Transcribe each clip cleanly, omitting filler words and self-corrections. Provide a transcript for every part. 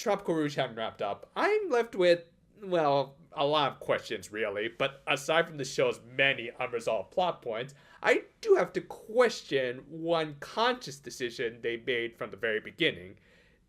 Tropical Rouge hadn't wrapped up, I'm left with, well, a lot of questions really, but aside from the show's many unresolved plot points, I do have to question one conscious decision they made from the very beginning.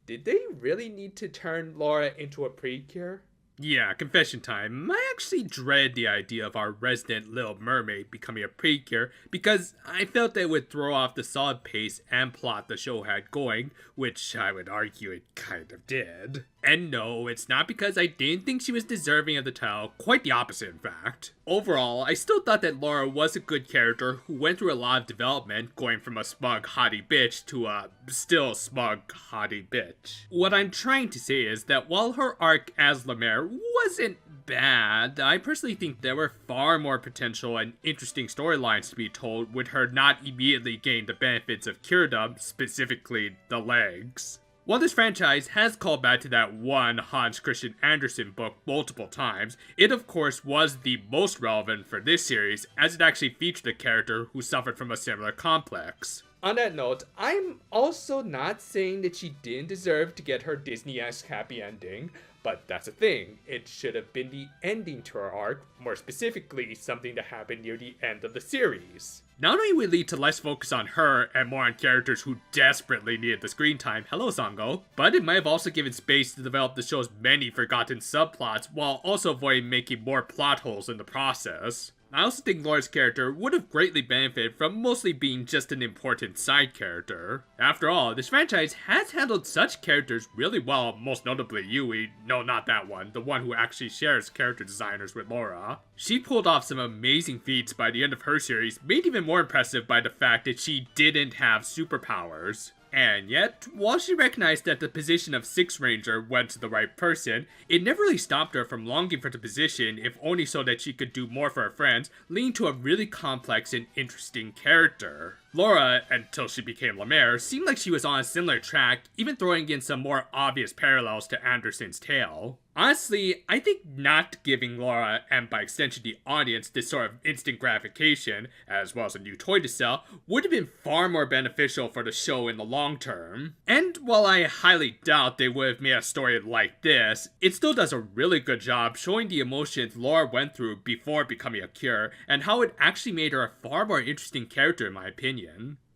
Did they really need to turn Laura into a precure? Yeah, confession time. I actually dread the idea of our resident Little Mermaid becoming a precure because I felt that it would throw off the solid pace and plot the show had going, which I would argue it kind of did. And no, it's not because I didn't think she was deserving of the title, quite the opposite in fact. Overall, I still thought that Laura was a good character who went through a lot of development, going from a smug haughty bitch to a still smug haughty bitch. What I'm trying to say is that while her arc as Lemaire wasn't bad, I personally think there were far more potential and interesting storylines to be told with her not immediately gaining the benefits of curedom, specifically the legs. While this franchise has called back to that one Hans Christian Andersen book multiple times, it of course was the most relevant for this series as it actually featured a character who suffered from a similar complex. On that note, I'm also not saying that she didn't deserve to get her Disney-esque happy ending, but that's the thing, it should have been the ending to her arc, more specifically something that happened near the end of the series. Not only would it lead to less focus on her and more on characters who desperately needed the screen time, hello Sango, but it might have also given space to develop the show's many forgotten subplots while also avoiding making more plot holes in the process. I also think Laura's character would have greatly benefited from mostly being just an important side character. After all, this franchise has handled such characters really well, most notably Yui, no not that one, the one who actually shares character designers with Laura. She pulled off some amazing feats by the end of her series, made even more impressive by the fact that she didn't have superpowers. And yet, while she recognized that the position of Sixth Ranger went to the right person, it never really stopped her from longing for the position, if only so that she could do more for her friends, leading to a really complex and interesting character. Laura, until she became Lemaire, seemed like she was on a similar track, even throwing in some more obvious parallels to Andersen's tale. Honestly, I think not giving Laura, and by extension the audience, this sort of instant gratification, as well as a new toy to sell, would have been far more beneficial for the show in the long term. And while I highly doubt they would have made a story like this, it still does a really good job showing the emotions Laura went through before becoming a cure, and how it actually made her a far more interesting character in my opinion.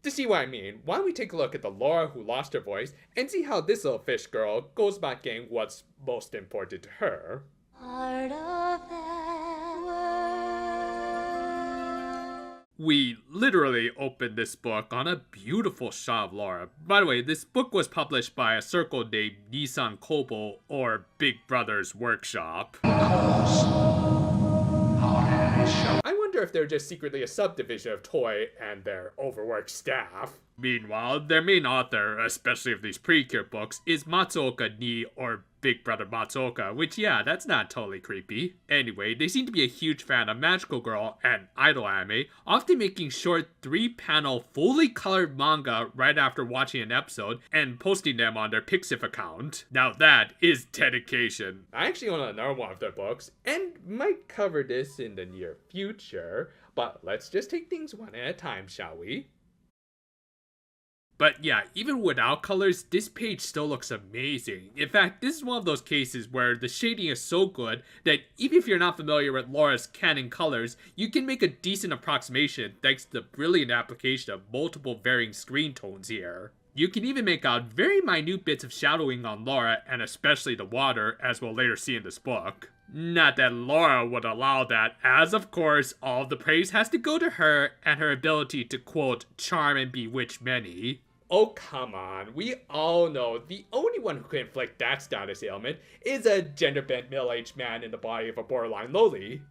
To see what I mean, why don't we take a look at the Laura who lost her voice and see how this little fish girl goes about getting what's most important to her. Part of that world. We literally opened this book on a beautiful shot of Laura. By the way, this book was published by a circle named Nissan Kobo, or Big Brother's Workshop. I wonder if they're just secretly a subdivision of Toy and their overworked staff. Meanwhile, their main author, especially of these precure books, is Matsuoka Ni, or Big Brother Matsuoka, which yeah, that's not totally creepy. Anyway, they seem to be a huge fan of Magical Girl and idol anime, often making short 3-panel fully colored manga right after watching an episode and posting them on their Pixiv account. Now that is dedication. I actually own another one of their books, and might cover this in the near future, but let's just take things one at a time, shall we? But yeah, even without colors, this page still looks amazing. In fact, this is one of those cases where the shading is so good that even if you're not familiar with Laura's canon colors, you can make a decent approximation thanks to the brilliant application of multiple varying screen tones here. You can even make out very minute bits of shadowing on Laura, and especially the water, as we'll later see in this book. Not that Laura would allow that, as of course, all of the praise has to go to her and her ability to, quote, charm and bewitch many. Oh, come on. We all know the only one who can inflict that status ailment is a gender-bent middle-aged man in the body of a borderline loli.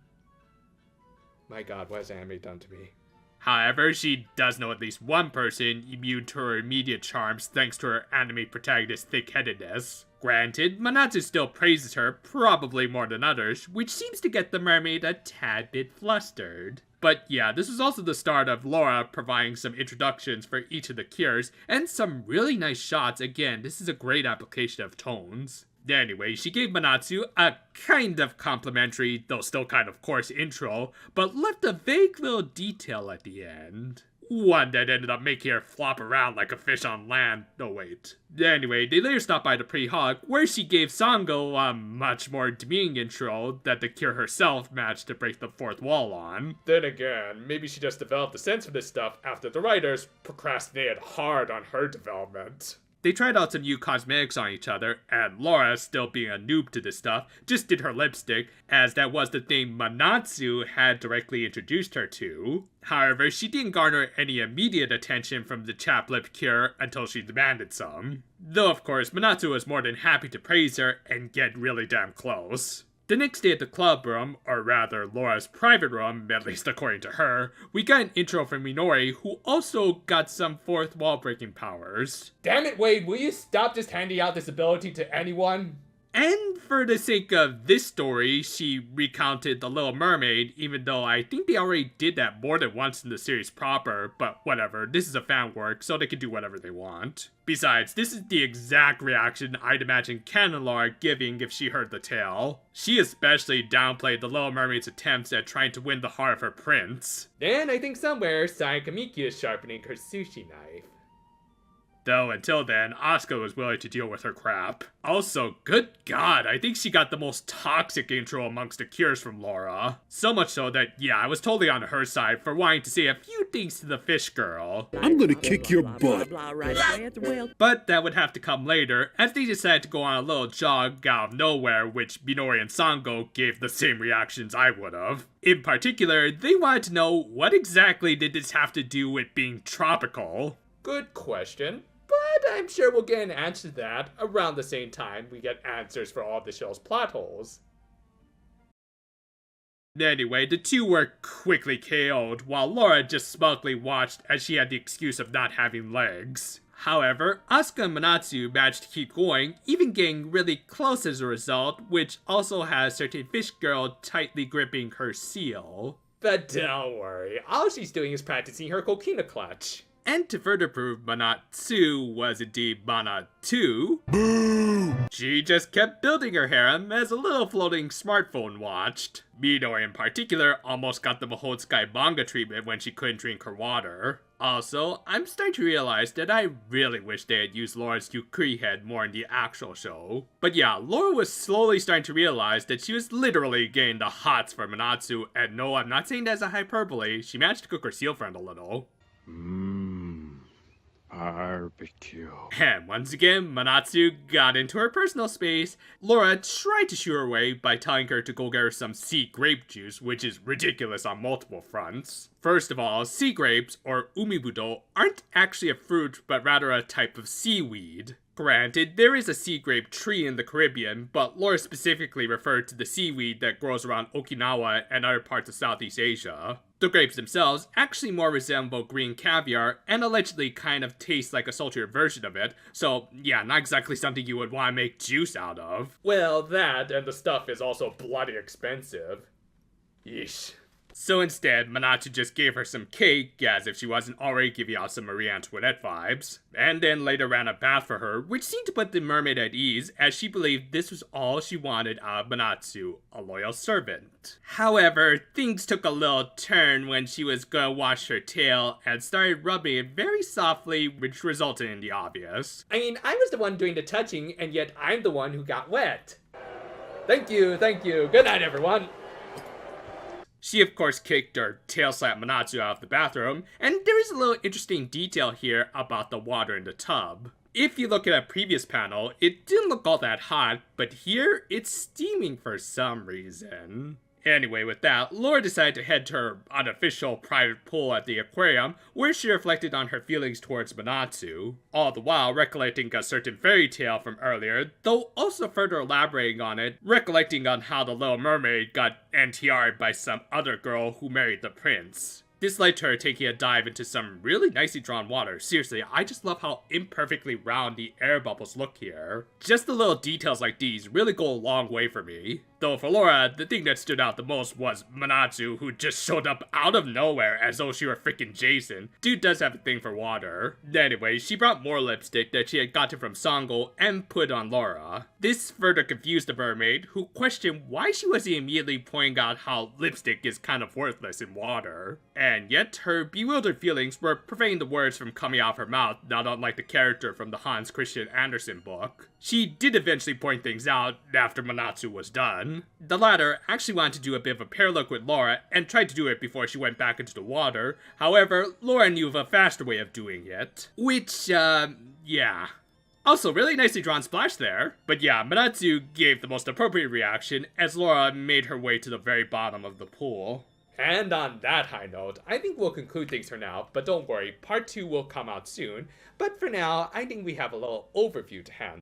My god, what has anime done to me? However, she does know at least one person immune to her immediate charms thanks to her anime protagonist's thick-headedness. Granted, Manatsu still praises her, probably more than others, which seems to get the mermaid a tad bit flustered. But yeah, this was also the start of Laura providing some introductions for each of the cures, and some really nice shots. Again, this is a great application of tones. Anyway, she gave Manatsu a kind of complimentary, though still kind of coarse intro, but left a vague little detail at the end. One that ended up making her flop around like a fish on land. No, wait. Anyway, they later stopped by the pre-hug, where she gave Sango a much more demeaning intro that the Cure herself managed to break the fourth wall on. Then again, maybe she just developed a sense for this stuff after the writers procrastinated hard on her development. They tried out some new cosmetics on each other, and Laura, still being a noob to this stuff, just did her lipstick, as that was the thing Manatsu had directly introduced her to. However, she didn't garner any immediate attention from the chap lip cure until she demanded some. Though of course, Manatsu was more than happy to praise her and get really damn close. The next day at the club room, or rather Laura's private room, at least according to her, we got an intro from Minori, who also got some fourth wall breaking powers. Damn it, Wade, will you stop just handing out this ability to anyone? And for the sake of this story, she recounted the Little Mermaid, even though I think they already did that more than once in the series proper, but whatever, this is a fan work, so they can do whatever they want. Besides, this is the exact reaction I'd imagine Ken and Laura giving if she heard the tale. She especially downplayed the Little Mermaid's attempts at trying to win the heart of her prince. And I think somewhere, Sayakamiki is sharpening her sushi knife. Though until then, Asuka was willing to deal with her crap. Also, good god, I think she got the most toxic intro amongst the cures from Laura. So much so that, yeah, I was totally on her side for wanting to say a few things to the fish girl. I'm gonna kick your butt. But that would have to come later, as they decided to go on a little jog out of nowhere, which Minori and Sango gave the same reactions I would've. In particular, they wanted to know what exactly did this have to do with being tropical? Good question. But I'm sure we'll get an answer to that around the same time we get answers for all of the show's plot holes. Anyway, the two were quickly KO'd, while Laura just smugly watched as she had the excuse of not having legs. However, Asuka and Manatsu managed to keep going, even getting really close as a result, which also has certain fish girl tightly gripping her seal. But don't worry, all she's doing is practicing her coquina clutch. And to further prove Manatsu was indeed Manatsu, she just kept building her harem as a little floating smartphone watched. Midori in particular almost got the Mahotsukai manga treatment when she couldn't drink her water. Also, I'm starting to realize that I really wish they had used Laura's Yukuri head more in the actual show. But yeah, Laura was slowly starting to realize that she was literally getting the hots for Manatsu, and no, I'm not saying that as a hyperbole, she managed to cook her seal friend a little. Barbecue. And once again, Manatsu got into her personal space. Laura tried to shoo her away by telling her to go get her some sea grape juice, which is ridiculous on multiple fronts. First of all, sea grapes, or umibudo, aren't actually a fruit, but rather a type of seaweed. Granted, there is a sea grape tree in the Caribbean, but Laura specifically referred to the seaweed that grows around Okinawa and other parts of Southeast Asia. The grapes themselves actually more resemble green caviar and allegedly kind of taste like a saltier version of it, so yeah, not exactly something you would want to make juice out of. Well, that and the stuff is also bloody expensive. Yeesh. So instead, Manatsu just gave her some cake, as if she wasn't already giving out some Marie Antoinette vibes, and then later ran a bath for her, which seemed to put the mermaid at ease, as she believed this was all she wanted out of Manatsu, a loyal servant. However, things took a little turn when she was gonna wash her tail and started rubbing it very softly, which resulted in the obvious. I mean, I was the one doing the touching, and yet I'm the one who got wet. Thank you, thank you. Good night, everyone. She of course kicked or tail slapped Manatsu out of the bathroom, and there is a little interesting detail here about the water in the tub. If you look at a previous panel, it didn't look all that hot, but here it's steaming for some reason. Anyway, with that, Laura decided to head to her unofficial private pool at the aquarium, where she reflected on her feelings towards Manatsu, all the while recollecting a certain fairy tale from earlier, though also further elaborating on it, recollecting on how the Little Mermaid got NTR'd by some other girl who married the prince. This led to her taking a dive into some really nicely drawn water. Seriously, I just love how imperfectly round the air bubbles look here. Just the little details like these really go a long way for me. Though for Laura, the thing that stood out the most was Manatsu, who just showed up out of nowhere as though she were freaking Jason. Dude does have a thing for water. Anyway, she brought more lipstick that she had gotten from Sango and put on Laura. This further confused the mermaid, who questioned why she wasn't immediately pointing out how lipstick is kind of worthless in water. And yet, her bewildered feelings were preventing the words from coming out of her mouth, not unlike the character from the Hans Christian Andersen book. She did eventually point things out after Manatsu was done. The latter actually wanted to do a bit of a pair look with Laura and tried to do it before she went back into the water. However, Laura knew of a faster way of doing it. Which, yeah. Also, really nicely drawn splash there. But yeah, Manatsu gave the most appropriate reaction as Laura made her way to the very bottom of the pool. And on that high note, I think we'll conclude things for now, but don't worry, part 2 will come out soon. But for now, I think we have a little overview to hand.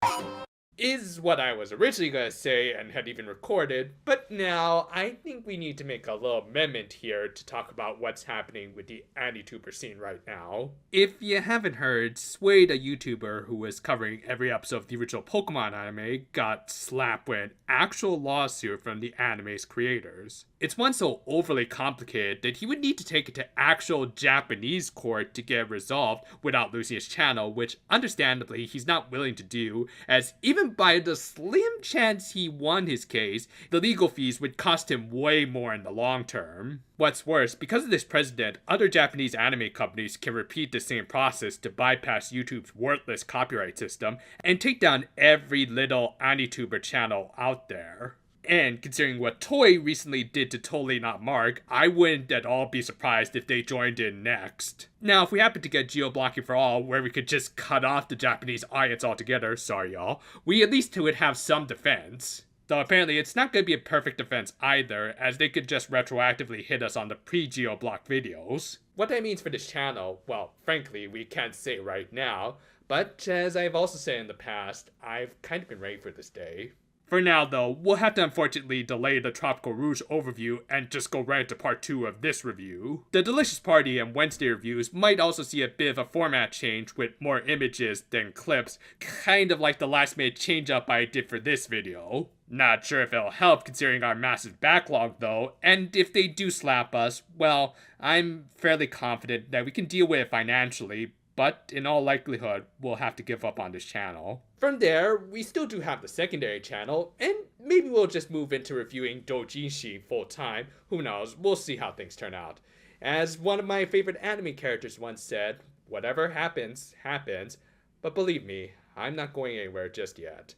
Is what I was originally going to say and had even recorded, but now I think we need to make a little amendment here to talk about what's happening with the Anituber scene right now. If you haven't heard, Suede, a YouTuber who was covering every episode of the original Pokemon anime, got slapped with an actual lawsuit from the anime's creators. It's one so overly complicated that he would need to take it to actual Japanese court to get it resolved without losing his channel, which understandably he's not willing to do, as even by the slim chance he won his case, the legal fees would cost him way more in the long term. What's worse, because of this precedent, other Japanese anime companies can repeat the same process to bypass YouTube's worthless copyright system and take down every little Anituber channel out there. And considering what Toei recently did to Totally Not Mark, I wouldn't at all be surprised if they joined in next. Now, if we happen to get geo-blocking for all, where we could just cut off the Japanese audience altogether, sorry y'all, we at least would have some defense. Though apparently it's not going to be a perfect defense either, as they could just retroactively hit us on the pre-geo-block videos. What that means for this channel, well, frankly, we can't say right now, but as I've also said in the past, I've kind of been ready for this day. For now, though, we'll have to unfortunately delay the Tropical Rouge overview and just go right into part 2 of this review. The Delicious Party and Wednesday reviews might also see a bit of a format change with more images than clips, kind of like the last minute change up I did for this video. Not sure if it'll help considering our massive backlog though, and if they do slap us, well, I'm fairly confident that we can deal with it financially, but in all likelihood, we'll have to give up on this channel. From there, we still do have the secondary channel, and maybe we'll just move into reviewing Doujinshi full time. Who knows, we'll see how things turn out. As one of my favorite anime characters once said, whatever happens, happens, but believe me, I'm not going anywhere just yet.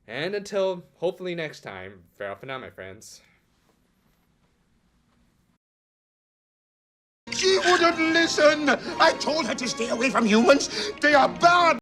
And until, hopefully next time, farewell for now, my friends. She wouldn't listen! I told her to stay away from humans! They are bad!